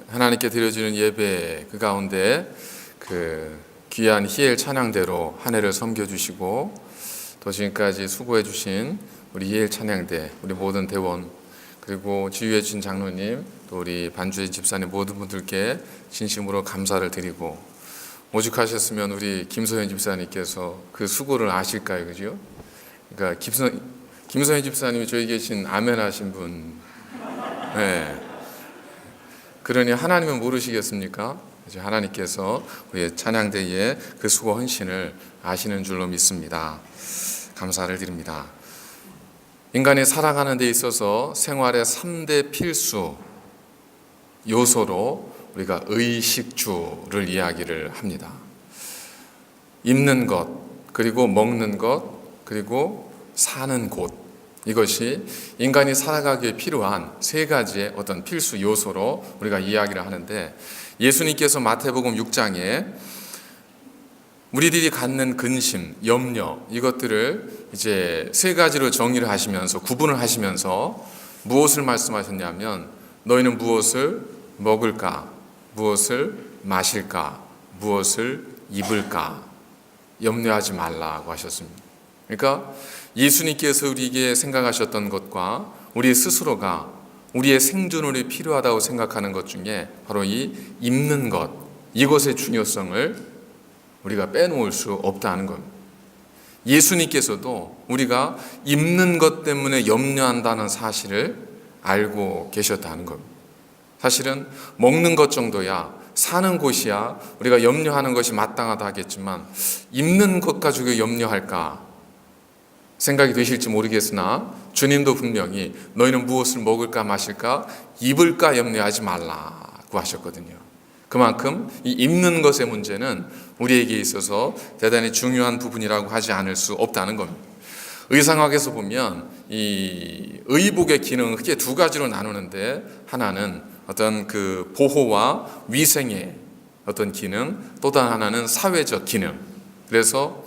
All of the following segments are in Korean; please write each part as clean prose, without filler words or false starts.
하나님께 드려지는 예배 그 가운데 그 귀한 희엘 찬양대로 한 해를 섬겨주시고 또 지금까지 수고해주신 우리 희엘 찬양대, 우리 모든 대원, 그리고 지휘해주신 장로님, 또 우리 반주의 집사님 모든 분들께 진심으로 감사를 드리고, 오죽하셨으면 우리 김소연 집사님께서 그 수고를 아실까요, 그죠? 그러니까 김소연 집사님이 저희 계신 아멘 하신 분, 네. 그러니 하나님은 모르시겠습니까? 하나님께서 우리의 찬양대의 그 수고 헌신을 아시는 줄로 믿습니다. 감사를 드립니다. 인간이 살아가는 데 있어서 생활의 3대 필수 요소로 우리가 의식주를 이야기를 합니다. 입는 것, 그리고 먹는 것, 그리고 사는 곳, 이것이 인간이 살아가기에 필요한 세 가지의 어떤 필수 요소로 우리가 이야기를 하는데, 예수님께서 마태복음 6장에 우리들이 갖는 근심, 염려, 이것들을 이제 세 가지로 정의를 하시면서 구분을 하시면서 무엇을 말씀하셨냐면, 너희는 무엇을 먹을까, 무엇을 마실까, 무엇을 입을까 염려하지 말라고 하셨습니다. 그러니까 예수님께서 우리에게 생각하셨던 것과 우리 스스로가 우리의 생존을 필요하다고 생각하는 것 중에 바로 이 입는 것, 이것의 중요성을 우리가 빼놓을 수 없다는 겁니다. 예수님께서도 우리가 입는 것 때문에 염려한다는 사실을 알고 계셨다는 겁니다. 사실은 먹는 것 정도야, 사는 곳이야 우리가 염려하는 것이 마땅하다 하겠지만, 입는 것 가지고 염려할까 생각이 되실지 모르겠으나 주님도 분명히 너희는 무엇을 먹을까 마실까 입을까 염려하지 말라고 하셨거든요. 그만큼 이 입는 것의 문제는 우리에게 있어서 대단히 중요한 부분이라고 하지 않을 수 없다는 겁니다. 의상학에서 보면 이 의복의 기능은 크게 두 가지로 나누는데, 하나는 어떤 그 보호와 위생의 어떤 기능, 또 다른 하나는 사회적 기능. 그래서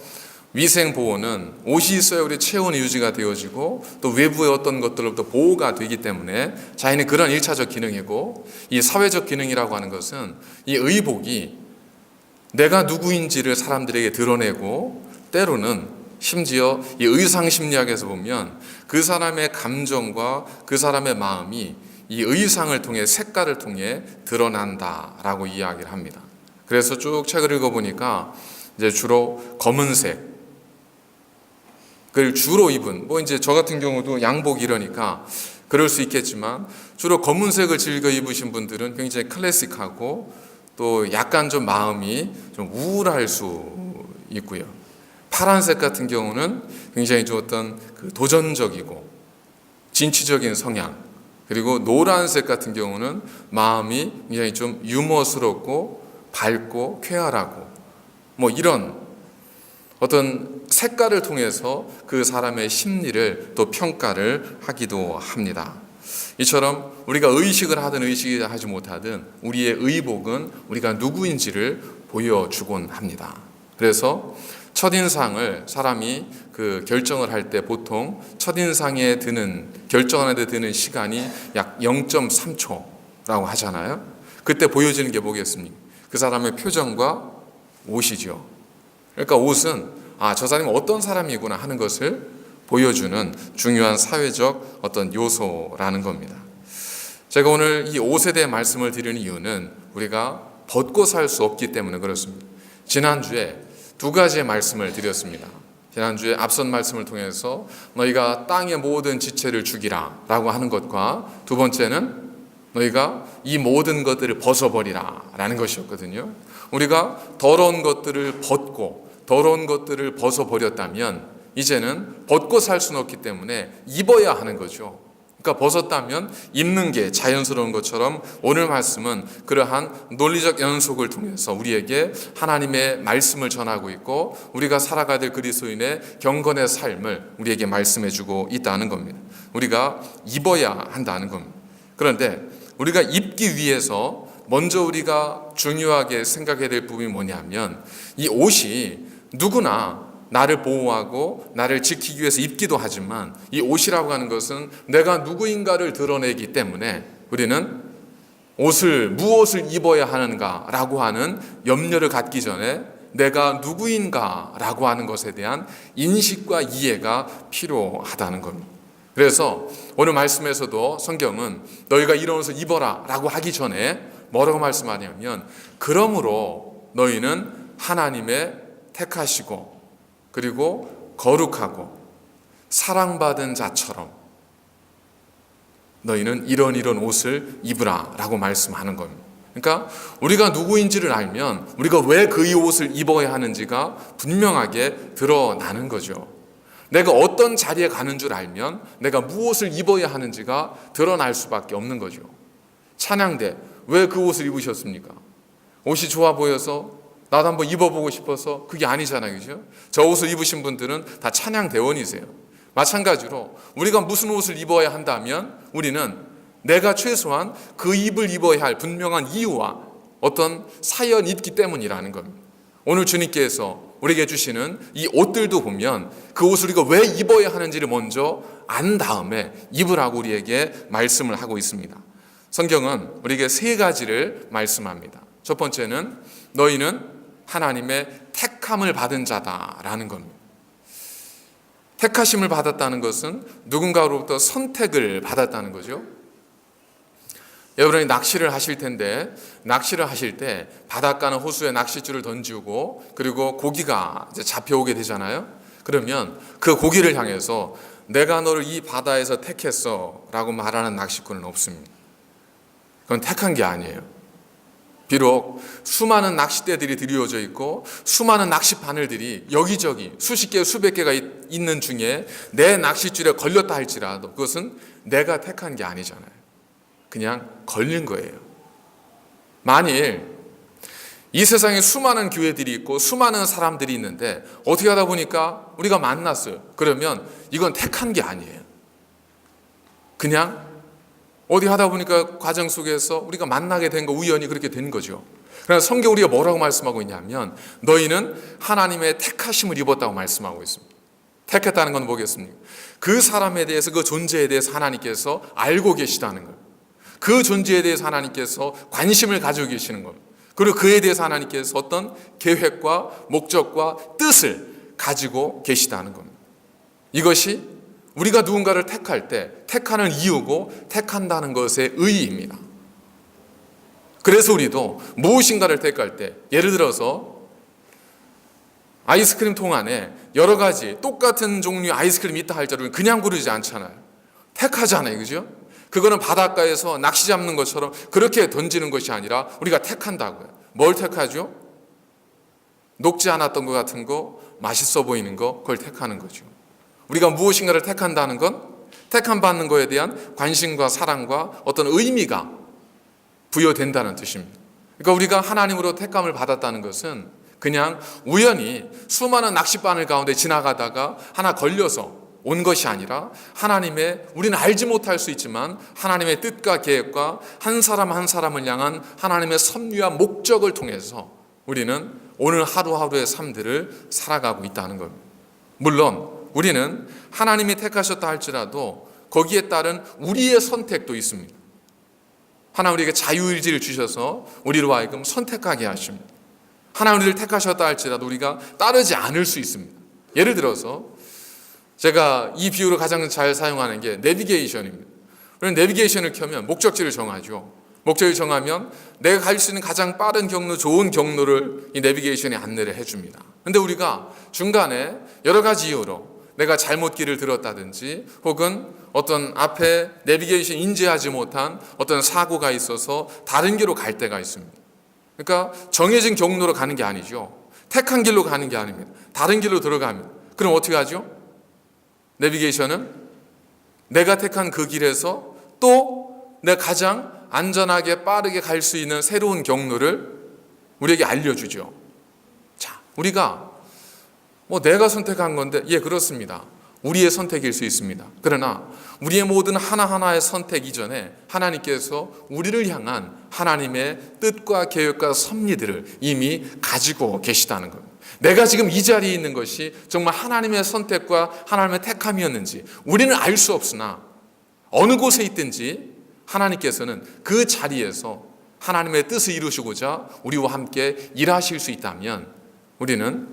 위생 보호는 옷이 있어야 우리 체온이 유지가 되어지고 또 외부의 어떤 것들로부터 보호가 되기 때문에 자연히 그런 1차적 기능이고, 이 사회적 기능이라고 하는 것은 이 의복이 내가 누구인지를 사람들에게 드러내고, 때로는 심지어 이 의상심리학에서 보면 그 사람의 감정과 그 사람의 마음이 이 의상을 통해, 색깔을 통해 드러난다라고 이야기를 합니다. 그래서 쭉 책을 읽어보니까 이제 주로 검은색, 그걸 주로 입은, 이제 저 같은 경우도 양복 이러니까 그럴 수 있겠지만, 주로 검은색을 즐겨 입으신 분들은 굉장히 클래식하고 또 약간 좀 마음이 좀 우울할 수 있고요. 파란색 같은 경우는 굉장히 좀 어떤 그 도전적이고 진취적인 성향, 그리고 노란색 같은 경우는 마음이 굉장히 좀 유머스럽고 밝고 쾌활하고 이런 어떤 색깔을 통해서 그 사람의 심리를 또 평가를 하기도 합니다. 이처럼 우리가 의식을 하든 의식을 하지 못하든 우리의 의복은 우리가 누구인지를 보여주곤 합니다. 그래서 첫인상을 사람이 그 결정을 할 때 보통 첫인상에 결정하는 데 드는 시간이 약 0.3초라고 하잖아요. 그때 보여지는 게 뭐겠습니까? 그 사람의 표정과 옷이죠. 그러니까 옷은 저 사람이 어떤 사람이구나 하는 것을 보여주는 중요한 사회적 어떤 요소라는 겁니다. 제가 오늘 이 옷에 대해 말씀을 드리는 이유는 우리가 벗고 살 수 없기 때문에 그렇습니다. 지난주에 두 가지의 말씀을 드렸습니다. 지난주에 앞선 말씀을 통해서 너희가 땅의 모든 지체를 죽이라 라고 하는 것과, 두 번째는 너희가 이 모든 것들을 벗어버리라 라는 것이었거든요. 우리가 더러운 것들을 벗고 더러운 것들을 벗어버렸다면 이제는 벗고 살 수는 없기 때문에 입어야 하는 거죠. 그러니까 벗었다면 입는 게 자연스러운 것처럼 오늘 말씀은 그러한 논리적 연속을 통해서 우리에게 하나님의 말씀을 전하고 있고, 우리가 살아가야 될 그리스도인의 경건의 삶을 우리에게 말씀해주고 있다는 겁니다. 우리가 입어야 한다는 겁니다. 그런데 우리가 입기 위해서 먼저 우리가 중요하게 생각해야 될 부분이 뭐냐면, 이 옷이 누구나 나를 보호하고 나를 지키기 위해서 입기도 하지만, 이 옷이라고 하는 것은 내가 누구인가를 드러내기 때문에 우리는 무엇을 입어야 하는가라고 하는 염려를 갖기 전에 내가 누구인가라고 하는 것에 대한 인식과 이해가 필요하다는 겁니다. 그래서 오늘 말씀에서도 성경은 너희가 이런 옷을 입어라 라고 하기 전에 뭐라고 말씀하냐면, 그러므로 너희는 하나님의 택하시고 그리고 거룩하고 사랑받은 자처럼 너희는 이런 옷을 입으라 라고 말씀하는 겁니다. 그러니까 우리가 누구인지를 알면 우리가 왜 그 옷을 입어야 하는지가 분명하게 드러나는 거죠. 내가 어떤 자리에 가는 줄 알면 내가 무엇을 입어야 하는지가 드러날 수밖에 없는 거죠. 찬양대 왜 그 옷을 입으셨습니까? 옷이 좋아 보여서 나도 한번 입어보고 싶어서? 그게 아니잖아요, 그죠? 저 옷을 입으신 분들은 다 찬양대원이세요. 마찬가지로 우리가 무슨 옷을 입어야 한다면 우리는 내가 최소한 그 입을 입어야 할 분명한 이유와 어떤 사연이 있기 때문이라는 겁니다. 오늘 주님께서 우리에게 주시는 이 옷들도 보면 그 옷을 우리가 왜 입어야 하는지를 먼저 안 다음에 입으라고 우리에게 말씀을 하고 있습니다. 성경은 우리에게 세 가지를 말씀합니다. 첫 번째는 너희는 하나님의 택함을 받은 자다라는 겁니다. 택하심을 받았다는 것은 누군가로부터 선택을 받았다는 거죠. 여러분이 낚시를 하실 텐데, 낚시를 하실 때 바닷가나 호수에 낚싯줄을 던지고 그리고 고기가 이제 잡혀오게 되잖아요. 그러면 그 고기를 향해서 내가 너를 이 바다에서 택했어 라고 말하는 낚시꾼은 없습니다. 그건 택한 게 아니에요. 비록 수많은 낚싯대들이 들이워져 있고 수많은 낚시 바늘들이 여기저기 수십 개 수백 개가 있는 중에 내 낚싯줄에 걸렸다 할지라도 그것은 내가 택한 게 아니잖아요. 그냥 걸린 거예요. 만일 이 세상에 수많은 교회들이 있고 수많은 사람들이 있는데 어떻게 하다 보니까 우리가 만났어요. 그러면 이건 택한 게 아니에요. 그냥 어디 하다 보니까 과정 속에서 우리가 만나게 된 거, 우연히 그렇게 된 거죠. 그래서 성경 우리가 뭐라고 말씀하고 있냐면 너희는 하나님의 택하심을 입었다고 말씀하고 있습니다. 택했다는 건 뭐겠습니까? 그 사람에 대해서, 그 존재에 대해서 하나님께서 알고 계시다는 거예요. 그 존재에 대해서 하나님께서 관심을 가지고 계시는 겁니다. 그리고 그에 대해서 하나님께서 어떤 계획과 목적과 뜻을 가지고 계시다는 겁니다. 이것이 우리가 누군가를 택할 때 택하는 이유고 택한다는 것의 의의입니다. 그래서 우리도 무엇인가를 택할 때, 예를 들어서 아이스크림 통 안에 여러 가지 똑같은 종류의 아이스크림이 있다 할지라도 그냥 고르지 않잖아요. 택하잖아요, 그죠? 그거는 바닷가에서 낚시 잡는 것처럼 그렇게 던지는 것이 아니라 우리가 택한다고요. 뭘 택하죠? 녹지 않았던 것 같은 거, 맛있어 보이는 거, 그걸 택하는 거죠. 우리가 무엇인가를 택한다는 건 택함 받는 것에 대한 관심과 사랑과 어떤 의미가 부여된다는 뜻입니다. 그러니까 우리가 하나님으로 택함을 받았다는 것은 그냥 우연히 수많은 낚싯바늘 가운데 지나가다가 하나 걸려서 온 것이 아니라 하나님의, 우리는 알지 못할 수 있지만 하나님의 뜻과 계획과 한 사람 한 사람을 향한 하나님의 섭리와 목적을 통해서 우리는 오늘 하루하루의 삶들을 살아가고 있다는 겁니다. 물론 우리는 하나님이 택하셨다 할지라도 거기에 따른 우리의 선택도 있습니다. 하나님 우리에게 자유의지를 주셔서 우리로 하여금 선택하게 하십니다. 하나님 우리를 택하셨다 할지라도 우리가 따르지 않을 수 있습니다. 예를 들어서 제가 이 비유를 가장 잘 사용하는 게 내비게이션입니다. 우리는 내비게이션을 켜면 목적지를 정하죠. 목적지를 정하면 내가 갈 수 있는 가장 빠른 경로, 좋은 경로를 이 내비게이션이 안내를 해줍니다. 그런데 우리가 중간에 여러 가지 이유로 내가 잘못 길을 들었다든지 혹은 어떤 앞에 내비게이션 인지하지 못한 어떤 사고가 있어서 다른 길로 갈 때가 있습니다. 그러니까 정해진 경로로 가는 게 아니죠. 택한 길로 가는 게 아닙니다. 다른 길로 들어갑니다. 그럼 어떻게 하죠? 내비게이션은 내가 택한 그 길에서 또 내가 가장 안전하게 빠르게 갈 수 있는 새로운 경로를 우리에게 알려주죠. 자, 우리가 내가 선택한 건데, 예, 그렇습니다. 우리의 선택일 수 있습니다. 그러나 우리의 모든 하나하나의 선택 이전에 하나님께서 우리를 향한 하나님의 뜻과 계획과 섭리들을 이미 가지고 계시다는 겁니다. 내가 지금 이 자리에 있는 것이 정말 하나님의 선택과 하나님의 택함이었는지 우리는 알 수 없으나 어느 곳에 있든지 하나님께서는 그 자리에서 하나님의 뜻을 이루시고자 우리와 함께 일하실 수 있다면 우리는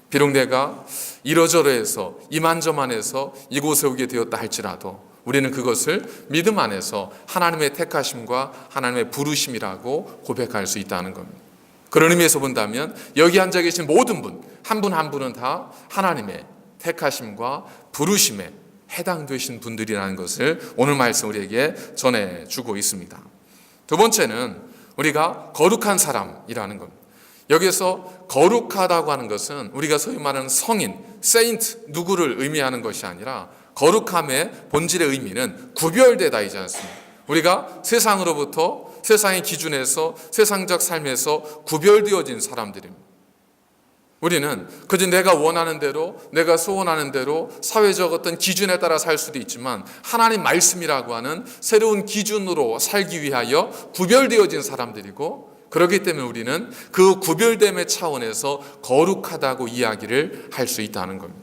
비록 내가 이러저러해서 이만저만해서 이곳에 오게 되었다 할지라도 우리는 그것을 믿음 안에서 하나님의 택하심과 하나님의 부르심이라고 고백할 수 있다는 겁니다. 그런 의미에서 본다면 여기 앉아 계신 모든 분, 한 분 한 분은 다 하나님의 택하심과 부르심에 해당되신 분들이라는 것을 오늘 말씀 우리에게 전해주고 있습니다. 두 번째는 우리가 거룩한 사람이라는 겁니다. 여기서 거룩하다고 하는 것은 우리가 소위 말하는 성인, 세인트 누구를 의미하는 것이 아니라 거룩함의 본질의 의미는 구별되다이지 않습니까? 우리가 세상으로부터 세상의 기준에서 세상적 삶에서 구별되어진 사람들입니다. 우리는 그저 내가 원하는 대로 내가 소원하는 대로 사회적 어떤 기준에 따라 살 수도 있지만 하나님 말씀이라고 하는 새로운 기준으로 살기 위하여 구별되어진 사람들이고 그렇기 때문에 우리는 그 구별됨의 차원에서 거룩하다고 이야기를 할 수 있다는 겁니다.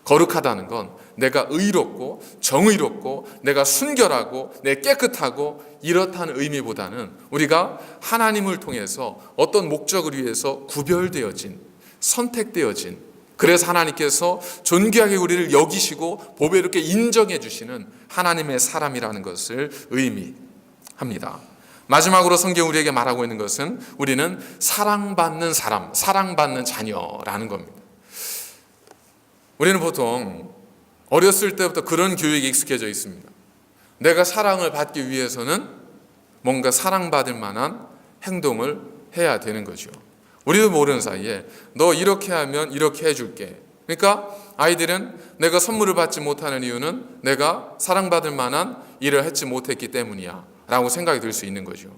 거룩하다는 건 내가 의롭고 정의롭고 내가 순결하고 내 깨끗하고 이렇다는 의미보다는 우리가 하나님을 통해서 어떤 목적을 위해서 구별되어진 선택되어진 그래서 하나님께서 존귀하게 우리를 여기시고 보배롭게 인정해 주시는 하나님의 사람이라는 것을 의미합니다. 마지막으로 성경 우리에게 말하고 있는 것은 우리는 사랑받는 사람, 사랑받는 자녀라는 겁니다. 우리는 보통 어렸을 때부터 그런 교육에 익숙해져 있습니다. 내가 사랑을 받기 위해서는 뭔가 사랑받을 만한 행동을 해야 되는 거죠. 우리도 모르는 사이에 너 이렇게 하면 이렇게 해줄게. 그러니까 아이들은 내가 선물을 받지 못하는 이유는 내가 사랑받을 만한 일을 했지 못했기 때문이야 라고 생각이 들 수 있는 거죠.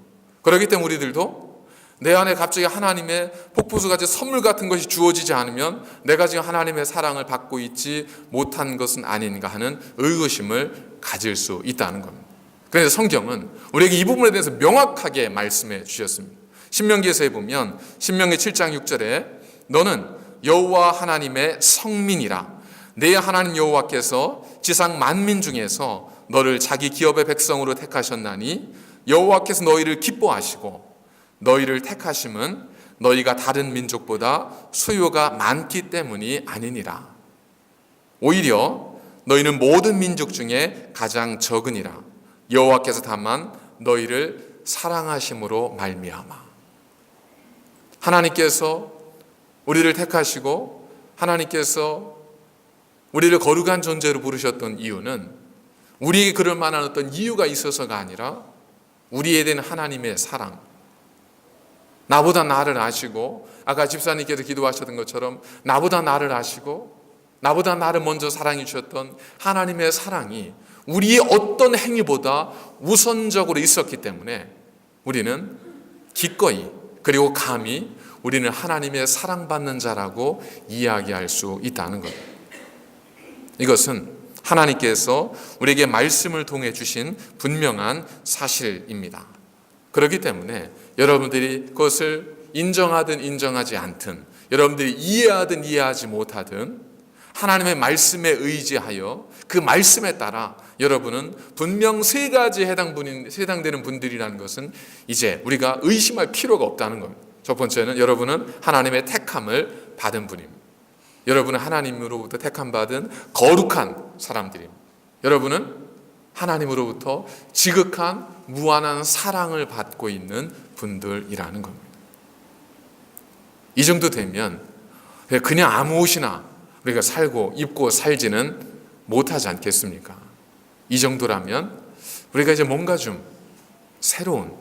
그렇기 때문에 우리들도 내 안에 갑자기 하나님의 폭포수같이 선물 같은 것이 주어지지 않으면 내가 지금 하나님의 사랑을 받고 있지 못한 것은 아닌가 하는 의구심을 가질 수 있다는 겁니다. 그래서 성경은 우리에게 이 부분에 대해서 명확하게 말씀해 주셨습니다. 신명기에서 보면 신명기 7장 6절에 너는 여호와 하나님의 성민이라 내 하나님 여호와께서 지상 만민 중에서 너를 자기 기업의 백성으로 택하셨나니 여호와께서 너희를 기뻐하시고 너희를 택하심은 너희가 다른 민족보다 수요가 많기 때문이 아니니라. 오히려 너희는 모든 민족 중에 가장 적으니라. 여호와께서 다만 너희를 사랑하심으로 말미암아. 하나님께서 우리를 택하시고 하나님께서 우리를 거룩한 존재로 부르셨던 이유는 우리에게 그럴 만한 어떤 이유가 있어서가 아니라 우리에 대한 하나님의 사랑, 나보다 나를 아시고 아까 집사님께서 기도하셨던 것처럼 나보다 나를 아시고 나보다 나를 먼저 사랑해 주셨던 하나님의 사랑이 우리의 어떤 행위보다 우선적으로 있었기 때문에 우리는 기꺼이 그리고 감히 우리는 하나님의 사랑받는 자라고 이야기할 수 있다는 것. 이것은 하나님께서 우리에게 말씀을 통해 주신 분명한 사실입니다. 그렇기 때문에 여러분들이 그것을 인정하든 인정하지 않든 여러분들이 이해하든 이해하지 못하든 하나님의 말씀에 의지하여 그 말씀에 따라 여러분은 분명 세 가지 해당되는 분들이라는 것은 이제 우리가 의심할 필요가 없다는 겁니다. 첫 번째는 여러분은 하나님의 택함을 받은 분입니다. 여러분은 하나님으로부터 택함받은 거룩한 사람들입니다. 여러분은 하나님으로부터 지극한 무한한 사랑을 받고 있는 분들이라는 겁니다. 이 정도 되면 그냥 아무 옷이나 우리가 살고 입고 살지는 못하지 않겠습니까? 이 정도라면 우리가 이제 뭔가 좀 새로운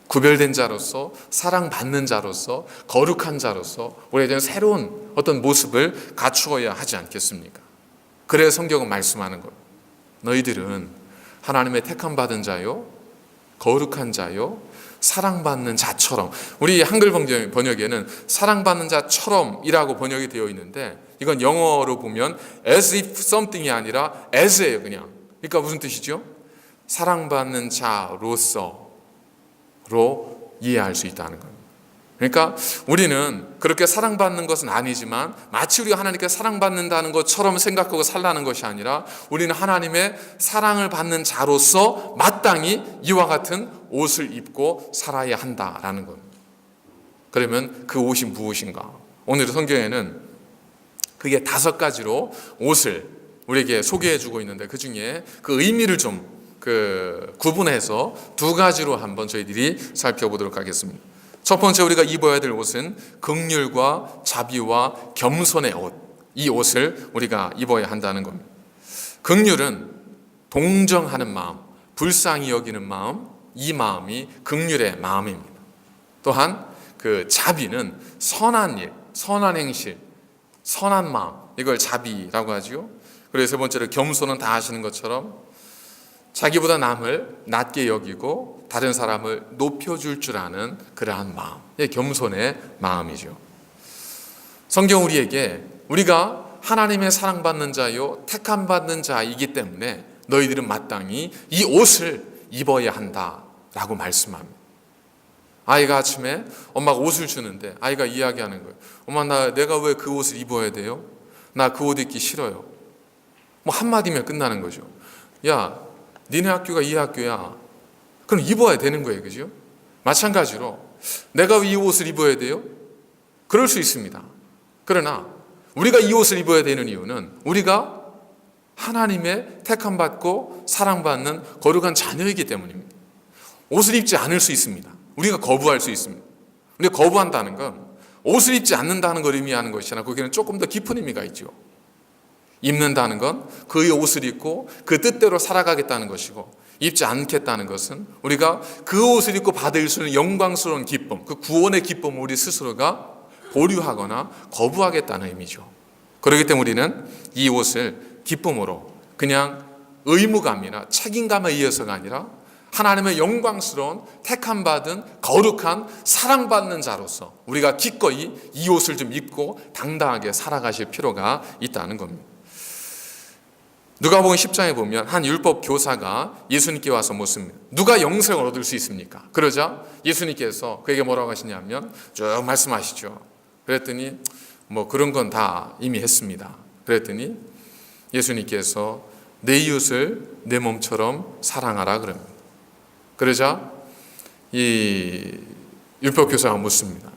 구별된 자로서 사랑받는 자로서 거룩한 자로서 우리가 이제 새로운 어떤 모습을 갖추어야 하지 않겠습니까? 그래서 성경은 말씀하는 거예요. 너희들은 하나님의 택함받은 자요 거룩한 자요 사랑받는 자처럼, 우리 한글 번역에는 사랑받는 자처럼이라로 번역이 되어 있는데 이건 영어로 보면 as if something이 아니라 as예요. 그냥. 그러니까 무슨 뜻이죠? 사랑받는 자로서로 이해할 수 있다는 겁니다. 그러니까 우리는 그렇게 사랑받는 것은 아니지만 마치 우리가 하나님께 사랑받는다는 것처럼 생각하고 살라는 것이 아니라 우리는 하나님의 사랑을 받는 자로서 마땅히 이와 같은 옷을 입고 살아야 한다라는 겁니다. 그러면 그 옷이 무엇인가? 오늘 성경에는 그게 5가지로 옷을 우리에게 소개해 주고 있는데, 그 중에 그 의미를 좀 구분해서 2가지로 한번 저희들이 살펴보도록 하겠습니다. 첫 번째, 우리가 입어야 될 옷은 긍휼과 자비와 겸손의 옷, 이 옷을 우리가 입어야 한다는 겁니다. 긍휼은 동정하는 마음, 불쌍히 여기는 마음, 이 마음이 긍휼의 마음입니다. 또한 그 자비는 선한 일, 선한 행실, 선한 마음, 이걸 자비라고 하죠. 그리고 세 번째로 겸손은 다 아시는 것처럼 자기보다 남을 낮게 여기고 다른 사람을 높여줄 줄 아는 그러한 마음, 이게 겸손의 마음이죠. 성경 우리에게 우리가 하나님의 사랑받는 자요 택함 받는 자이기 때문에 너희들은 마땅히 이 옷을 입어야 한다라고 말씀합니다. 아이가 아침에 엄마가 옷을 주는데 아이가 이야기하는 거예요. 엄마, 내가 왜 그 옷을 입어야 돼요? 나 그 옷 입기 싫어요. 뭐 한마디면 끝나는 거죠. 야, 니네 학교가 이 학교야. 그럼 입어야 되는 거예요. 그죠? 마찬가지로 내가 왜 이 옷을 입어야 돼요? 그럴 수 있습니다. 그러나 우리가 이 옷을 입어야 되는 이유는 우리가 하나님의 택함 받고 사랑받는 거룩한 자녀이기 때문입니다. 옷을 입지 않을 수 있습니다. 우리가 거부할 수 있습니다. 근데 거부한다는 건 옷을 입지 않는다는 걸 의미하는 것이 아니라 거기는 조금 더 깊은 의미가 있죠. 입는다는 건 그의 옷을 입고 그 뜻대로 살아가겠다는 것이고, 입지 않겠다는 것은 우리가 그 옷을 입고 받을 수 있는 영광스러운 기쁨, 그 구원의 기쁨을 우리 스스로가 보류하거나 거부하겠다는 의미죠. 그렇기 때문에 우리는 이 옷을 기쁨으로, 그냥 의무감이나 책임감에 의해서가 아니라 하나님의 영광스러운 택함받은 거룩한 사랑받는 자로서 우리가 기꺼이 이 옷을 좀 입고 당당하게 살아가실 필요가 있다는 겁니다. 누가복음 10장에 보면 한 율법 교사가 예수님께 와서 묻습니다. 누가 영생을 얻을 수 있습니까? 그러자 예수님께서 그에게 뭐라고 하시냐면 쭉 말씀하시죠. 그랬더니 뭐 그런 건 다 이미 했습니다. 그랬더니 예수님께서 내 이웃을 내 몸처럼 사랑하라 그럽니다. 그러자 이 율법 교사가 묻습니다.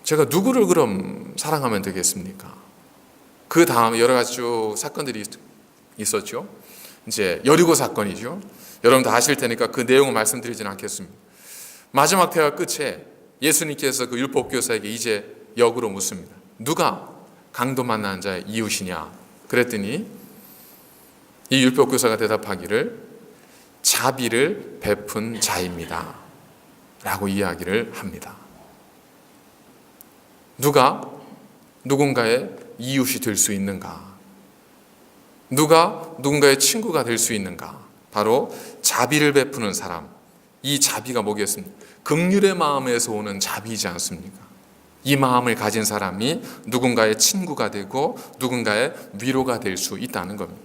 제가 누구를 그럼 사랑하면 되겠습니까? 그 다음에 여러 가지 쭉 사건들이 있었죠. 이제 여리고 사건이죠. 여러분 다 아실 테니까 그 내용을 말씀드리지는 않겠습니다. 마지막 대화 끝에 예수님께서 그 율법 교사에게 이제 역으로 묻습니다. 누가 강도 만난 자의 이웃이냐? 그랬더니 이 율법 교사가 대답하기를 자비를 베푼 자입니다 라고 이야기를 합니다. 누가 누군가의 이웃이 될 수 있는가? 누가 누군가의 친구가 될 수 있는가? 바로 자비를 베푸는 사람. 이 자비가 뭐겠습니까? 긍휼의 마음에서 오는 자비이지 않습니까? 이 마음을 가진 사람이 누군가의 친구가 되고 누군가의 위로가 될 수 있다는 겁니다.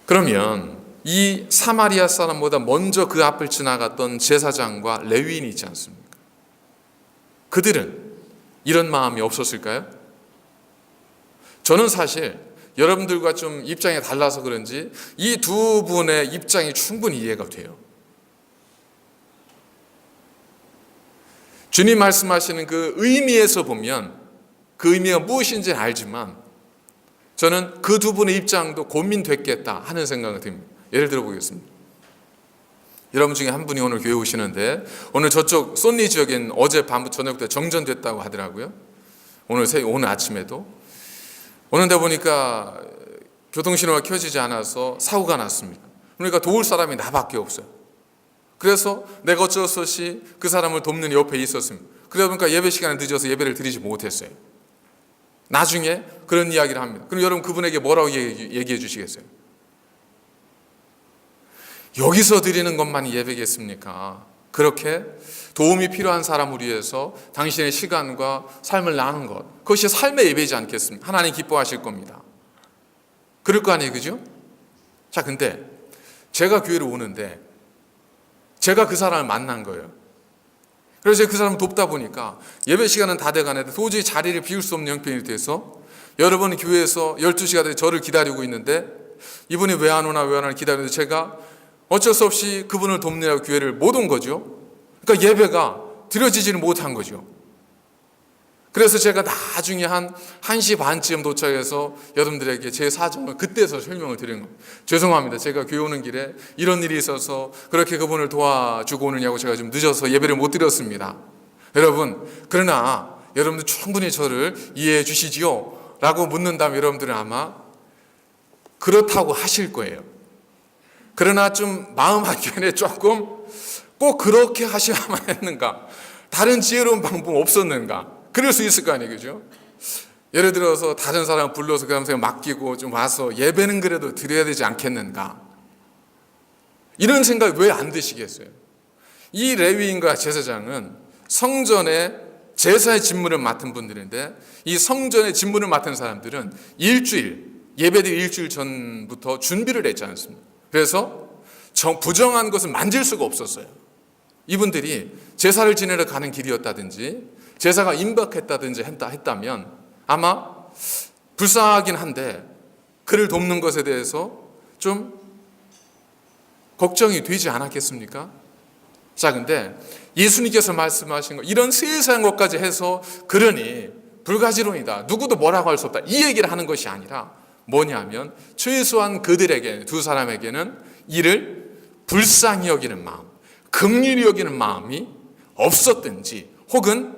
그러면 이 사마리아 사람보다 먼저 그 앞을 지나갔던 제사장과 레위인이 있지 않습니까? 그들은 이런 마음이 없었을까요? 저는 사실 여러분들과 좀 입장이 달라서 그런지 이 두 분의 입장이 충분히 이해가 돼요. 주님 말씀하시는 그 의미에서 보면 그 의미가 무엇인지 알지만 저는 그 두 분의 입장도 고민됐겠다 하는 생각이 듭니다. 예를 들어 보겠습니다. 여러분 중에 한 분이 오늘 교회 오시는데 오늘 저쪽 쏜리 지역엔 어제 밤부터 저녁부터 정전됐다고 하더라고요. 오늘 아침에도 오는데 보니까 교통신호가 켜지지 않아서 사고가 났습니다. 그러니까 도울 사람이 나밖에 없어요. 그래서 내가 어쩔 수 없이 그 사람을 돕는 옆에 있었습니다. 그러다 보니까 예배 시간에 늦어서 예배를 드리지 못했어요. 나중에 그런 이야기를 합니다. 그럼 여러분 그분에게 뭐라고 얘기해 주시겠어요? 여기서 드리는 것만이 예배겠습니까? 그렇게 도움이 필요한 사람을 위해서 당신의 시간과 삶을 나눈 것, 그것이 삶의 예배이지 않겠습니까? 하나님 기뻐하실 겁니다. 그럴 거 아니에요, 그죠? 자, 근데 제가 교회를 오는데 제가 그 사람을 만난 거예요. 그래서 제가 그 사람을 돕다 보니까 예배 시간은 다 돼가는데 도저히 자리를 비울 수 없는 형편이 돼서 여러분이 교회에서 12시가 돼 저를 기다리고 있는데 이분이 왜 안 오나 기다리는데 제가 어쩔 수 없이 그분을 돕느라고 교회를 못 온 거죠. 그러니까 예배가 드려지지를 못한 거죠. 그래서 제가 나중에 한 1시 반쯤 도착해서 여러분들에게 제 사정을 그때서 설명을 드리는 겁니다. 죄송합니다. 제가 교회 오는 길에 이런 일이 있어서 그렇게 그분을 도와주고 오느냐고 제가 좀 늦어서 예배를 못 드렸습니다. 여러분, 그러나 여러분들 충분히 저를 이해해 주시지요? 라고 묻는다면 여러분들은 아마 그렇다고 하실 거예요. 그러나 좀 마음 한켠에 조금 꼭 그렇게 하셔야만 했는가? 다른 지혜로운 방법 없었는가? 그럴 수 있을 거 아니에요, 그죠? 예를 들어서 다른 사람 불러서 그 사람 맡기고 좀 와서 예배는 그래도 드려야 되지 않겠는가? 이런 생각 왜 안 드시겠어요? 이 레위인과 제사장은 성전의 제사의 직무를 맡은 분들인데, 이 성전의 직무를 맡은 사람들은 예배드릴 일주일 전부터 준비를 했지 않습니까? 그래서 부정한 것을 만질 수가 없었어요. 이분들이 제사를 지내러 가는 길이었다든지 제사가 임박했다든지 했다면 아마 불쌍하긴 한데 그를 돕는 것에 대해서 좀 걱정이 되지 않았겠습니까? 자, 근데 예수님께서 말씀하신 거, 이런 세세한 것까지 해서 그러니 불가지론이다, 누구도 뭐라고 할 수 없다, 이 얘기를 하는 것이 아니라 뭐냐면 최소한 그들에게, 두 사람에게는 이를 불쌍히 여기는 마음, 긍휼히 여기는 마음이 없었든지, 혹은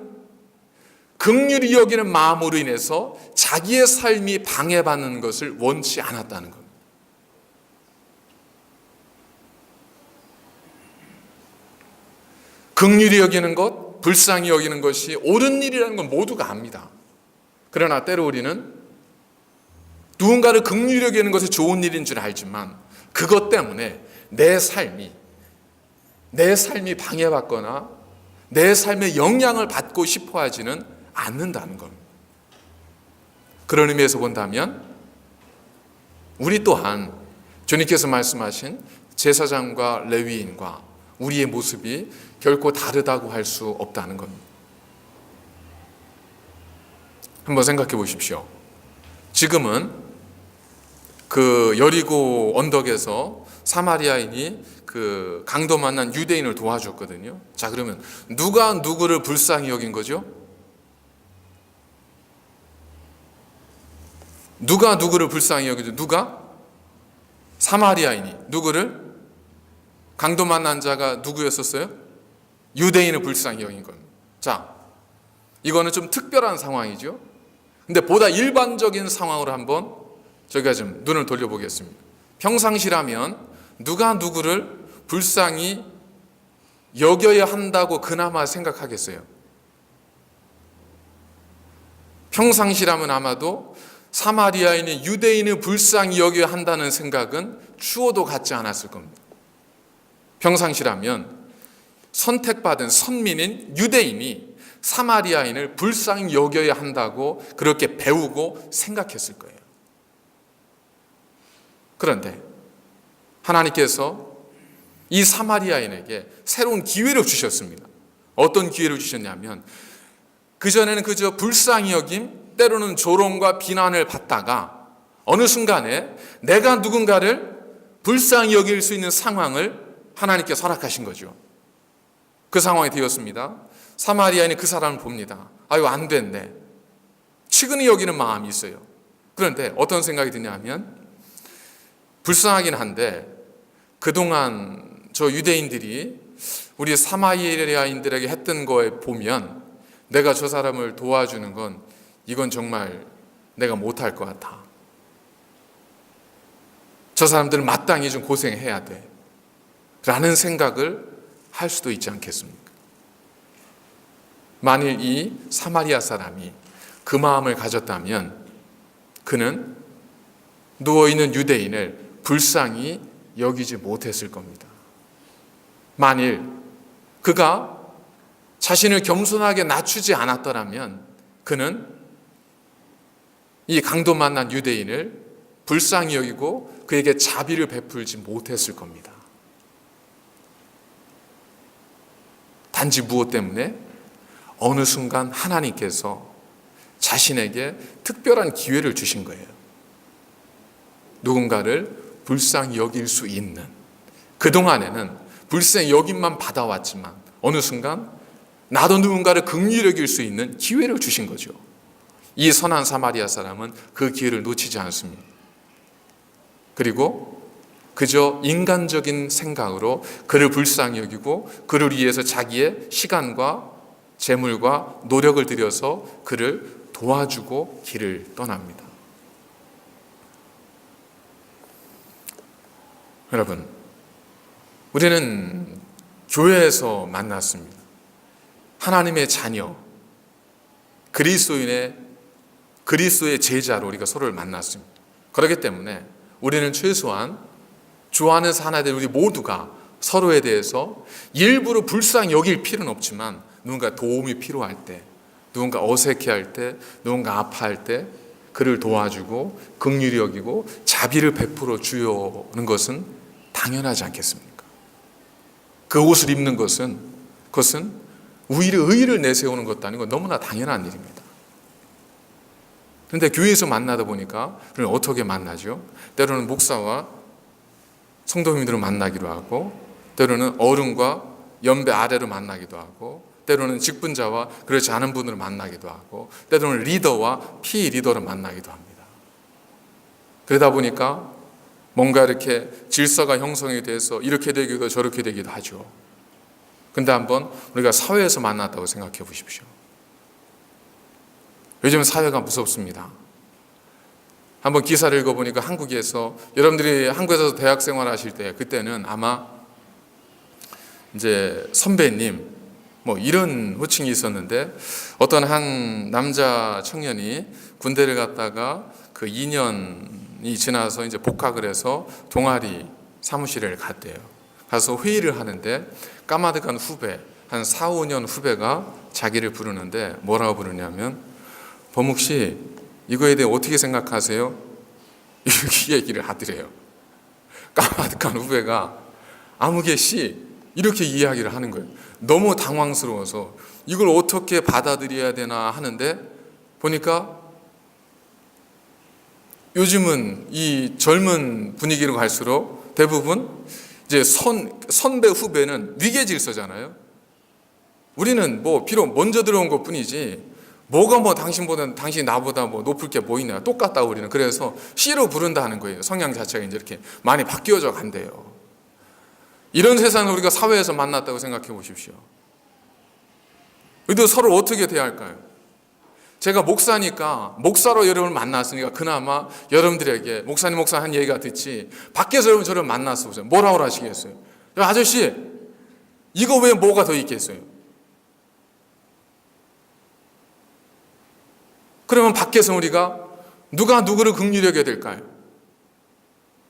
긍휼히 여기는 마음으로 인해서 자기의 삶이 방해받는 것을 원치 않았다는 겁니다. 긍휼히 여기는 것, 불쌍히 여기는 것이 옳은 일이라는 건 모두가 압니다. 그러나 때로 우리는 누군가를 긍휼히 여기는 것이 좋은 일인 줄 알지만 그것 때문에 내 삶이 방해받거나 내 삶에 영향을 받고 싶어 하지는 않는다는 겁니다. 그런 의미에서 본다면 우리 또한 주님께서 말씀하신 제사장과 레위인과 우리의 모습이 결코 다르다고 할 수 없다는 겁니다. 한번 생각해 보십시오. 지금은 그 여리고 언덕에서 사마리아인이 그 강도 만난 유대인을 도와줬거든요. 자, 그러면 누가 누구를 불쌍히 여긴 거죠? 누가 누구를 불쌍히 여기죠? 누가? 사마리아인이 누구를? 강도 만난 자가 누구였었어요? 유대인을 불쌍히 여긴 겁니다. 자, 이거는 좀 특별한 상황이죠. 근데 보다 일반적인 상황으로 한번 저희가 좀 눈을 돌려보겠습니다. 평상시라면 누가 누구를 불쌍히 여겨야 한다고 그나마 생각하겠어요? 평상시라면 아마도 사마리아인이 유대인을 불쌍히 여겨야 한다는 생각은 추호도 갖지 않았을 겁니다. 평상시라면 선택받은 선민인 유대인이 사마리아인을 불쌍히 여겨야 한다고 그렇게 배우고 생각했을 거예요. 그런데 하나님께서 이 사마리아인에게 새로운 기회를 주셨습니다. 어떤 기회를 주셨냐면 그전에는 그저 불쌍히 여김, 때로는 조롱과 비난을 받다가 어느 순간에 내가 누군가를 불쌍히 여길 수 있는 상황을 하나님께서 허락하신 거죠. 그 상황이 되었습니다. 사마리아인이 그 사람을 봅니다. 아유, 안 됐네. 측은히 여기는 마음이 있어요. 그런데 어떤 생각이 드냐면 불쌍하긴 한데 그동안 저 유대인들이 우리 사마리아인들에게 했던 거에 보면 내가 저 사람을 도와주는 건 이건 정말 내가 못할 것 같아. 저 사람들은 마땅히 좀 고생해야 돼 라는 생각을 할 수도 있지 않겠습니까? 만일 이 사마리아 사람이 그 마음을 가졌다면 그는 누워있는 유대인을 불쌍히 여기지 못했을 겁니다. 만일 그가 자신을 겸손하게 낮추지 않았더라면 그는 이 강도 만난 유대인을 불쌍히 여기고 그에게 자비를 베풀지 못했을 겁니다. 단지 무엇 때문에? 어느 순간 하나님께서 자신에게 특별한 기회를 주신 거예요. 누군가를 불쌍히 여길 수 있는 그동안에는 불쌍히 여김만 받아왔지만 어느 순간 나도 누군가를 긍휼히 여길 수 있는 기회를 주신 거죠. 이 선한 사마리아 사람은 그 기회를 놓치지 않습니다. 그리고 그저 인간적인 생각으로 그를 불쌍히 여기고 그를 위해서 자기의 시간과 재물과 노력을 들여서 그를 도와주고 길을 떠납니다. 여러분, 우리는 교회에서 만났습니다. 하나님의 자녀, 그리스도의 제자로 우리가 서로를 만났습니다. 그렇기 때문에 우리는 최소한 좋아하는 하나된 우리 모두가 서로에 대해서 일부러 불쌍히 여길 필요는 없지만 누군가 도움이 필요할 때, 누군가 어색해할 때, 누군가 아파할 때 그를 도와주고 긍휼히 여기고 자비를 베풀어 주려는 것은 당연하지 않겠습니까? 그 옷을 입는 그것은 오히려 의의를 내세우는 것도 아니고 너무나 당연한 일입니다. 그런데 교회에서 만나다 보니까 우리는 어떻게 만나죠? 때로는 목사와 성도님들을 만나기로 하고, 때로는 어른과 연배 아래로 만나기도 하고, 때로는 직분자와 그렇지 않은 분을 만나기도 하고, 때로는 리더와 피리더를 만나기도 합니다. 그러다 보니까 뭔가 이렇게 질서가 형성이 돼서 이렇게 되기도 저렇게 되기도 하죠. 근데 한번 우리가 사회에서 만났다고 생각해 보십시오. 요즘 사회가 무섭습니다. 한번 기사를 읽어보니까 한국에서, 여러분들이 한국에서 대학 생활 하실 때 그때는 아마 이제 선배님 뭐 이런 호칭이 있었는데, 어떤 한 남자 청년이 군대를 갔다가 그 2년이 지나서 이제 복학을 해서 동아리 사무실에 갔대요. 가서 회의를 하는데 까마득한 후배, 한 4, 5년 후배가 자기를 부르는데 뭐라고 부르냐면, 범욱 씨, 이거에 대해 어떻게 생각하세요? 이렇게 얘기를 하더래요. 까마득한 후배가 아무개 씨 이렇게 이야기를 하는 거예요. 너무 당황스러워서 이걸 어떻게 받아들여야 되나 하는데, 보니까 요즘은 이 젊은 분위기로 갈수록 대부분 이제 선배 후배는 위계 질서잖아요. 우리는 뭐 비록 먼저 들어온 것 뿐이지 뭐가 뭐 당신 나보다 뭐 높을 게 뭐 있냐, 똑같다고 우리는. 그래서 씨로 부른다 하는 거예요. 성향 자체가 이제 이렇게 많이 바뀌어져 간대요. 이런 세상을 우리가 사회에서 만났다고 생각해 보십시오. 우리도 서로 어떻게 대할까요? 제가 목사니까, 목사로 여러분을 만났으니까 그나마 여러분들에게 목사님 한 얘기가 듣지, 밖에서 여러분 저를 만났어 보세요. 뭐라고 하시겠어요? 아저씨, 이거 왜 뭐가 더 있겠어요? 그러면 밖에서 우리가 누가 누구를 긍휼히 여겨야 될까요?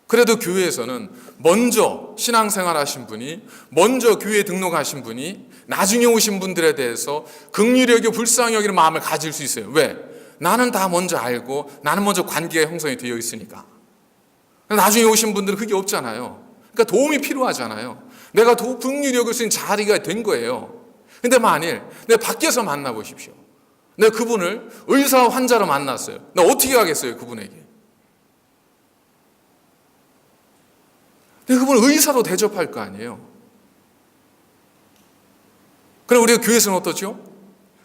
그래도 교회에서는 먼저 신앙생활 하신 분이, 먼저 교회에 등록하신 분이 나중에 오신 분들에 대해서 긍휼히 여겨 불쌍히 여기는 마음을 가질 수 있어요. 왜? 나는 다 먼저 알고 나는 먼저 관계가 형성이 되어 있으니까. 나중에 오신 분들은 그게 없잖아요. 그러니까 도움이 필요하잖아요. 내가 긍휼히 여길 수 있는 자리가 된 거예요. 근데 만일 내가 밖에서 만나보십시오. 내가 그분을 의사와 환자로 만났어요. 나 어떻게 하겠어요, 그분에게? 내가 그분을 의사로 대접할 거 아니에요. 그럼 우리가 교회에서는 어떻죠?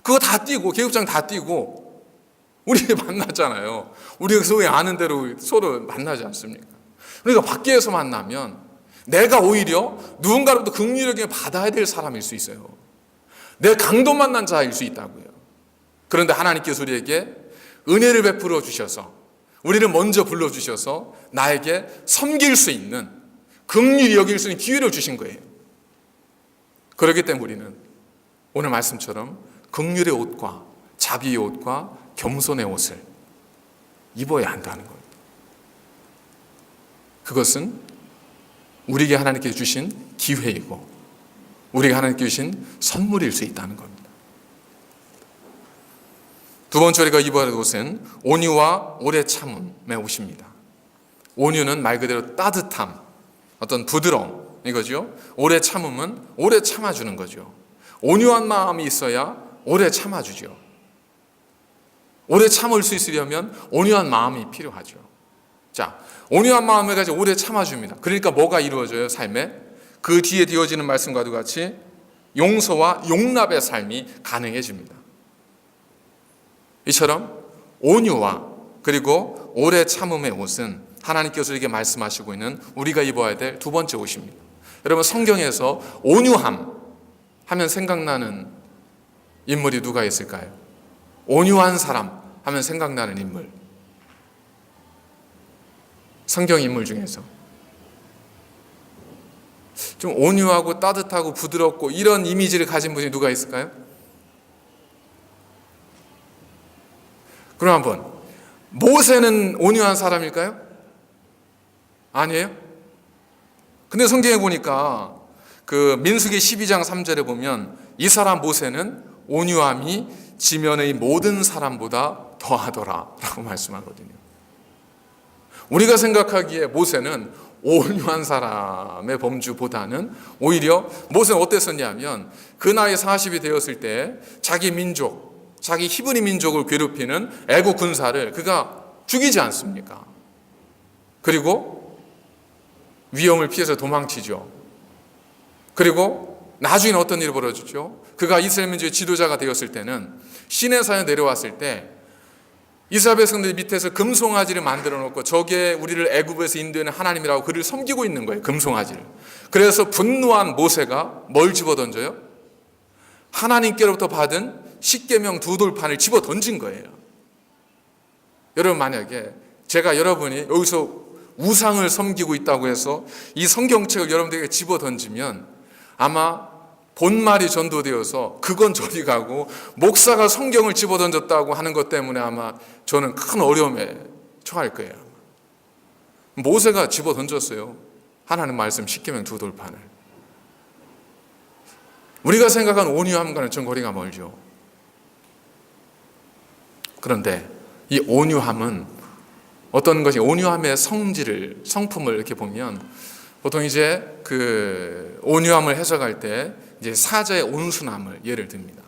그거 다 띄고, 계급장 다 띄고 우리 만나잖아요. 우리가 소위 아는 대로 서로 만나지 않습니까? 그러니까 밖에서 만나면 내가 오히려 누군가로부터 긍휼하게 받아야 될 사람일 수 있어요. 내가 강도 만난 자일 수 있다고요. 그런데 하나님께서 우리에게 은혜를 베풀어 주셔서, 우리를 먼저 불러주셔서 나에게 섬길 수 있는, 긍휼히 여길 수 있는 기회를 주신 거예요. 그렇기 때문에 우리는 오늘 말씀처럼 긍휼의 옷과 자비의 옷과 겸손의 옷을 입어야 한다는 겁니다. 그것은 우리에게 하나님께서 주신 기회이고 우리에게 하나님께서 주신 선물일 수 있다는 겁니다. 두 번째 우리가 입어야 할 옷은 온유와 오래 참음의 옷입니다. 온유는 말 그대로 따뜻함, 어떤 부드러움 이거죠. 오래 참음은 오래 참아주는 거죠. 온유한 마음이 있어야 오래 참아주죠. 오래 참을 수 있으려면 온유한 마음이 필요하죠. 자, 온유한 마음을 가지고 오래 참아줍니다. 그러니까 뭐가 이루어져요? 삶에 그 뒤에 되어지는 말씀과도 같이 용서와 용납의 삶이 가능해집니다. 이처럼 온유와 그리고 오래 참음의 옷은 하나님께서 우리에게 말씀하시고 있는 우리가 입어야 될 두 번째 옷입니다. 여러분, 성경에서 온유함 하면 생각나는 인물이 누가 있을까요? 온유한 사람 하면 생각나는 인물. 성경 인물 중에서 좀 온유하고 따뜻하고 부드럽고 이런 이미지를 가진 분이 누가 있을까요? 그럼 한번, 모세는 온유한 사람일까요? 아니에요? 근데 성경에 보니까 그 민수기 12장 3절에 보면 이 사람 모세는 온유함이 지면의 모든 사람보다 더하더라 라고 말씀하거든요. 우리가 생각하기에 모세는 온유한 사람의 범주보다는 오히려 모세는 어땠었냐면 그 나이 40이 되었을 때 자기 민족, 자기 히브리 민족을 괴롭히는 애국 군사를 그가 죽이지 않습니까? 그리고 위험을 피해서 도망치죠. 그리고 나중에는 어떤 일이 벌어지죠? 그가 이스라엘 민족의 지도자가 되었을 때는 시내산에 내려왔을 때 이스라엘 백성들 밑에서 금송아지를 만들어 놓고 저게 우리를 애굽에서 인도하는 하나님이라고 그를 섬기고 있는 거예요. 금송아지를. 그래서 분노한 모세가 뭘 집어던져요? 하나님께로부터 받은 십계명 두 돌판을 집어던진 거예요. 여러분, 만약에 제가 여러분이 여기서 우상을 섬기고 있다고 해서 이 성경책을 여러분들에게 집어던지면 아마 본말이 전도되어서 그건 저리 가고 목사가 성경을 집어던졌다고 하는 것 때문에 아마 저는 큰 어려움에 처할 거예요. 모세가 집어던졌어요. 하나님 말씀 십계명 두 돌판을. 우리가 생각한 온유함과는 좀 거리가 멀죠. 그런데 이 온유함은 어떤 것이, 온유함의 성품을 이렇게 보면 보통 이제 그 온유함을 해석할 때 이제 사자의 온순함을 예를 듭니다.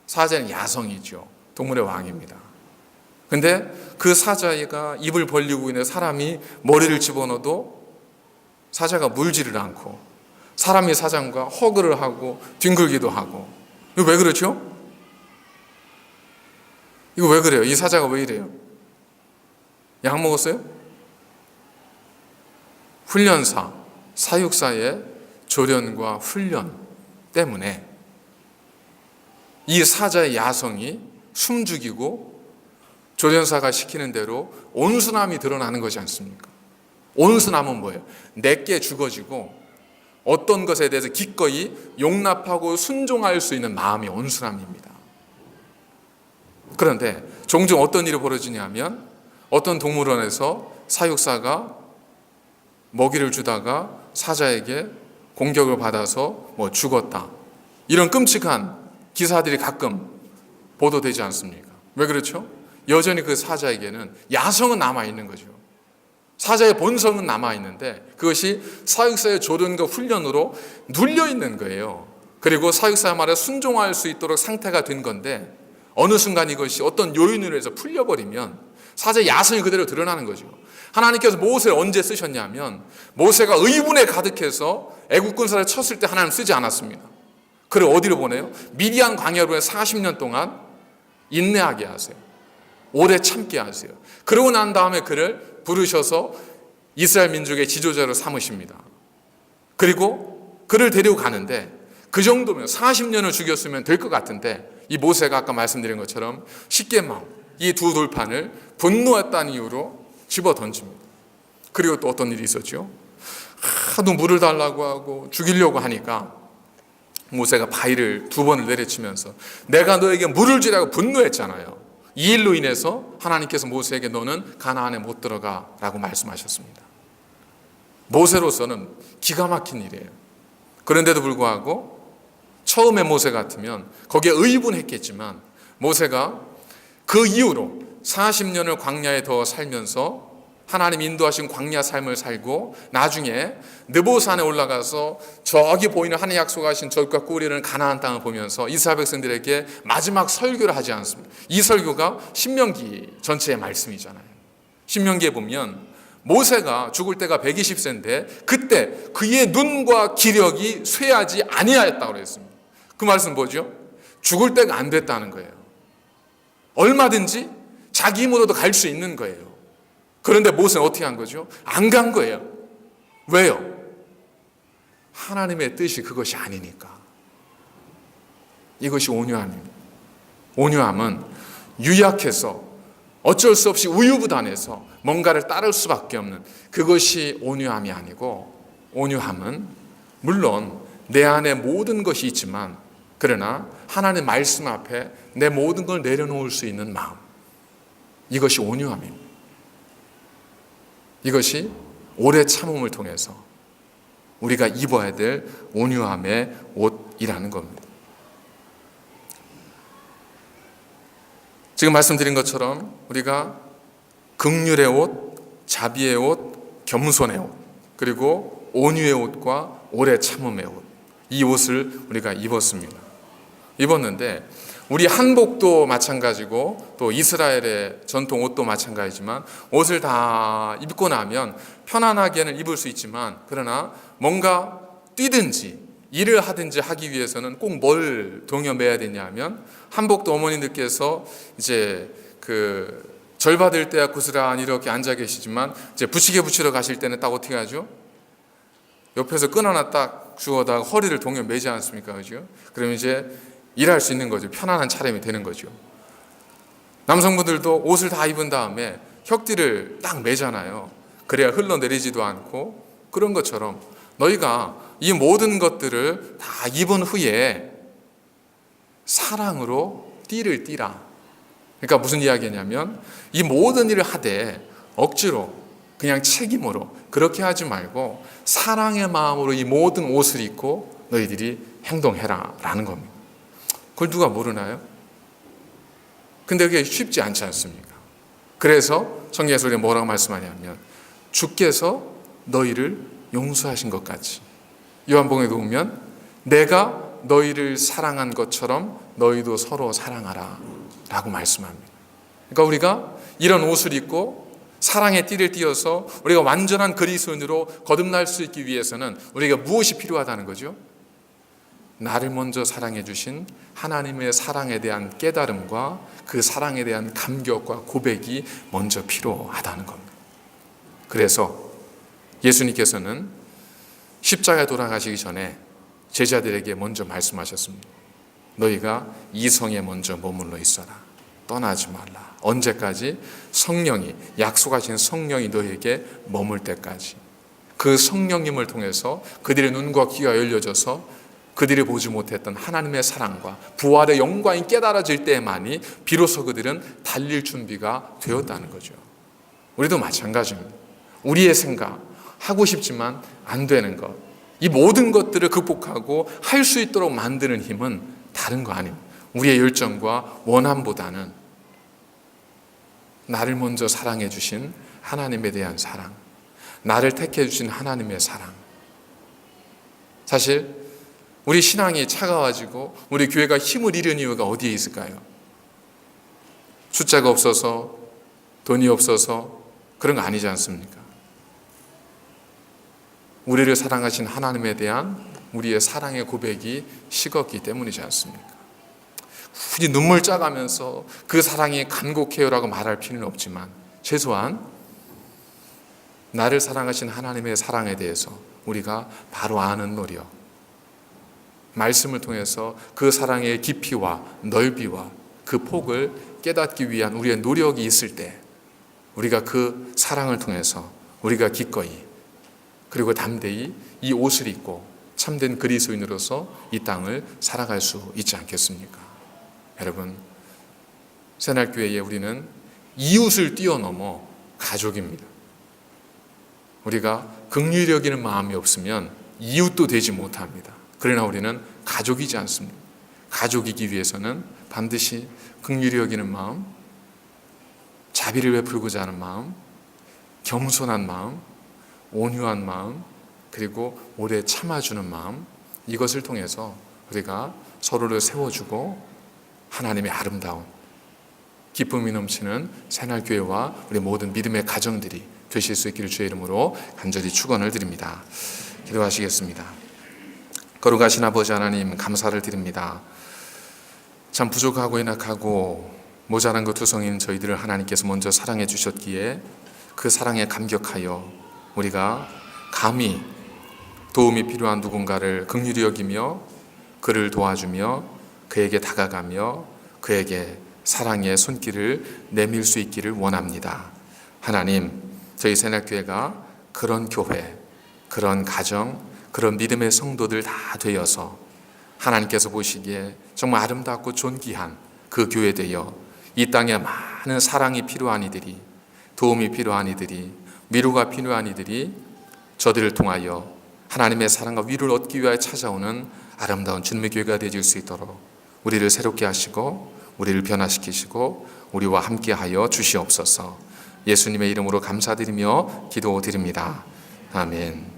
사자는 야성이죠. 동물의 왕입니다. 근데 그 사자가 입을 벌리고 있는 사람이 머리를 집어넣어도 사자가 물지를 않고 사람이 사장과 허그를 하고 뒹굴기도 하고. 이거 왜 그렇죠? 이거 왜 그래요? 이 사자가 왜 이래요? 약 먹었어요? 훈련사, 사육사의 조련과 훈련 때문에 이 사자의 야성이 숨죽이고 조련사가 시키는 대로 온순함이 드러나는 것이 않습니까? 온순함은 뭐예요? 내게 죽어지고 어떤 것에 대해서 기꺼이 용납하고 순종할 수 있는 마음이 온순함입니다. 그런데 종종 어떤 일이 벌어지냐면 어떤 동물원에서 사육사가 먹이를 주다가 사자에게 공격을 받아서 죽었다. 이런 끔찍한 기사들이 가끔 보도되지 않습니까? 왜 그렇죠? 여전히 그 사자에게는 야성은 남아있는 거죠. 사자의 본성은 남아있는데 그것이 사육사의 조련과 훈련으로 눌려있는 거예요. 그리고 사육사의 말에 순종할 수 있도록 상태가 된 건데 어느 순간 이것이 어떤 요인으로 해서 풀려버리면 사자의 야성이 그대로 드러나는 거죠. 하나님께서 모세를 언제 쓰셨냐면 모세가 의분에 가득해서 애국 군사를 쳤을 때 하나님 쓰지 않았습니다. 그를 어디로 보내요? 미디안 광야로 보내 40년 동안 인내하게 하세요. 오래 참게 하세요. 그러고 난 다음에 그를 부르셔서 이스라엘 민족의 지도자로 삼으십니다. 그리고 그를 데리고 가는데 그 정도면 40년을 죽였으면 될 것 같은데 이 모세가 아까 말씀드린 것처럼 십계명 이 두 돌판을 분노했다는 이유로 집어 던집니다. 그리고 또 어떤 일이 있었죠? 하도 물을 달라고 하고 죽이려고 하니까 모세가 바위를 두 번을 내리치면서 내가 너에게 물을 주라고 분노했잖아요. 이 일로 인해서 하나님께서 모세에게 너는 가나안에 못 들어가 라고 말씀하셨습니다. 모세로서는 기가 막힌 일이에요. 그런데도 불구하고 처음에 모세 같으면 거기에 의분했겠지만 모세가 그 이후로 40년을 광야에 더 살면서 하나님 인도하신 광야 삶을 살고 나중에 느보산에 올라가서 저기 보이는 하나님 약속하신 젖과 꿀이 흐르는 가나안 땅을 보면서 이스라엘 백성들에게 마지막 설교를 하지 않습니다. 이 설교가 신명기 전체의 말씀이잖아요. 신명기에 보면 모세가 죽을 때가 120세인데 그때 그의 눈과 기력이 쇠하지 아니하였다고 그랬습니다. 그 말씀 뭐죠? 죽을 때가 안 됐다는 거예요. 얼마든지 자기 힘으로도 갈 수 있는 거예요. 그런데 모세는 어떻게 한 거죠? 안 간 거예요. 왜요? 하나님의 뜻이 그것이 아니니까. 이것이 온유함입니다. 온유함은 유약해서 어쩔 수 없이 우유부단해서 뭔가를 따를 수밖에 없는 그것이 온유함이 아니고, 온유함은 물론 내 안에 모든 것이 있지만 그러나 하나님의 말씀 앞에 내 모든 걸 내려놓을 수 있는 마음, 이것이 온유함입니다. 이것이 오래 참음을 통해서 우리가 입어야 될 온유함의 옷이라는 겁니다. 지금 말씀드린 것처럼 우리가 긍휼의 옷, 자비의 옷, 겸손의 옷, 그리고 온유의 옷과 오래 참음의 옷, 이 옷을 우리가 입었는데 우리 한복도 마찬가지고 또 이스라엘의 전통 옷도 마찬가지지만 옷을 다 입고 나면 편안하게는 입을 수 있지만 그러나 뭔가 뛰든지 일을 하든지 하기 위해서는 꼭 뭘 동여매야 되냐면, 한복도 어머니들께서 이제 절 받을 때야 고스란히 이렇게 앉아 계시지만 이제 부시개 붙이러 가실 때는 딱 어떻게 하죠? 옆에서 끈 하나 딱 주워다가 허리를 동여매지 않습니까? 그죠? 그러면 이제 일할 수 있는 거죠. 편안한 차림이 되는 거죠. 남성분들도 옷을 다 입은 다음에 혁띠를 딱 매잖아요. 그래야 흘러내리지도 않고. 그런 것처럼 너희가 이 모든 것들을 다 입은 후에 사랑으로 띠를 띠라. 그러니까 무슨 이야기냐면 이 모든 일을 하되 억지로 그냥 책임으로 그렇게 하지 말고 사랑의 마음으로 이 모든 옷을 입고 너희들이 행동해라 라는 겁니다. 그걸 누가 모르나요? 근데 그게 쉽지 않지 않습니까? 그래서 성경에서 우리가 뭐라고 말씀하냐면 주께서 너희를 용서하신 것 같이, 요한복음에 보면 내가 너희를 사랑한 것처럼 너희도 서로 사랑하라 라고 말씀합니다. 그러니까 우리가 이런 옷을 입고 사랑의 띠를 띠어서 우리가 완전한 그리스도인으로 거듭날 수 있기 위해서는 우리가 무엇이 필요하다는 거죠? 나를 먼저 사랑해 주신 하나님의 사랑에 대한 깨달음과 그 사랑에 대한 감격과 고백이 먼저 필요하다는 겁니다. 그래서 예수님께서는 십자가에 돌아가시기 전에 제자들에게 먼저 말씀하셨습니다. 너희가 이 성에 먼저 머물러 있어라. 떠나지 말라. 언제까지? 성령이, 약속하신 성령이 너희에게 머물 때까지. 그 성령님을 통해서 그들의 눈과 귀가 열려져서 그들이 보지 못했던 하나님의 사랑과 부활의 영광이 깨달아질 때만이 비로소 그들은 달릴 준비가 되었다는 거죠. 우리도 마찬가지입니다. 우리의 생각, 하고 싶지만 안 되는 것, 이 모든 것들을 극복하고 할 수 있도록 만드는 힘은 다른 거 아닙니다. 우리의 열정과 원함보다는 나를 먼저 사랑해 주신 하나님에 대한 사랑, 나를 택해 주신 하나님의 사랑. 사실 우리 신앙이 차가워지고 우리 교회가 힘을 잃은 이유가 어디에 있을까요? 숫자가 없어서, 돈이 없어서 그런 거 아니지 않습니까? 우리를 사랑하신 하나님에 대한 우리의 사랑의 고백이 식었기 때문이지 않습니까? 굳이 눈물 짜가면서 그 사랑이 간곡해요라고 말할 필요는 없지만 최소한 나를 사랑하신 하나님의 사랑에 대해서 우리가 바로 아는 노력, 말씀을 통해서 그 사랑의 깊이와 넓이와 그 폭을 깨닫기 위한 우리의 노력이 있을 때 우리가 그 사랑을 통해서 우리가 기꺼이 그리고 담대히 이 옷을 입고 참된 그리스도인으로서 이 땅을 살아갈 수 있지 않겠습니까? 여러분, 새날교회에 우리는 이웃을 뛰어넘어 가족입니다. 우리가 긍휼히 여기는 마음이 없으면 이웃도 되지 못합니다. 그러나 우리는 가족이지 않습니다. 가족이기 위해서는 반드시 긍휼히 여기는 마음, 자비를 베풀고자 하는 마음, 겸손한 마음, 온유한 마음, 그리고 오래 참아주는 마음, 이것을 통해서 우리가 서로를 세워주고 하나님의 아름다운 기쁨이 넘치는 새날교회와 우리 모든 믿음의 가정들이 되실 수 있기를 주의 이름으로 간절히 축원을 드립니다. 기도하시겠습니다. 거룩하신 아버지 하나님, 감사를 드립니다. 참 부족하고 연약하고 모자란 것 투성인 저희들을 하나님께서 먼저 사랑해 주셨기에 그 사랑에 감격하여 우리가 감히 도움이 필요한 누군가를 긍휼히 여기며 그를 도와주며 그에게 다가가며 그에게 사랑의 손길을 내밀 수 있기를 원합니다. 하나님, 저희 새날교회가 그런 교회, 그런 가정, 그런 믿음의 성도들 다 되어서 하나님께서 보시기에 정말 아름답고 존귀한 그 교회 되어 이 땅에 많은 사랑이 필요한 이들이, 도움이 필요한 이들이, 위로가 필요한 이들이 저들을 통하여 하나님의 사랑과 위로를 얻기 위하여 찾아오는 아름다운 주님의 교회가 되어질 수 있도록 우리를 새롭게 하시고 우리를 변화시키시고 우리와 함께하여 주시옵소서. 예수님의 이름으로 감사드리며 기도드립니다. 아멘.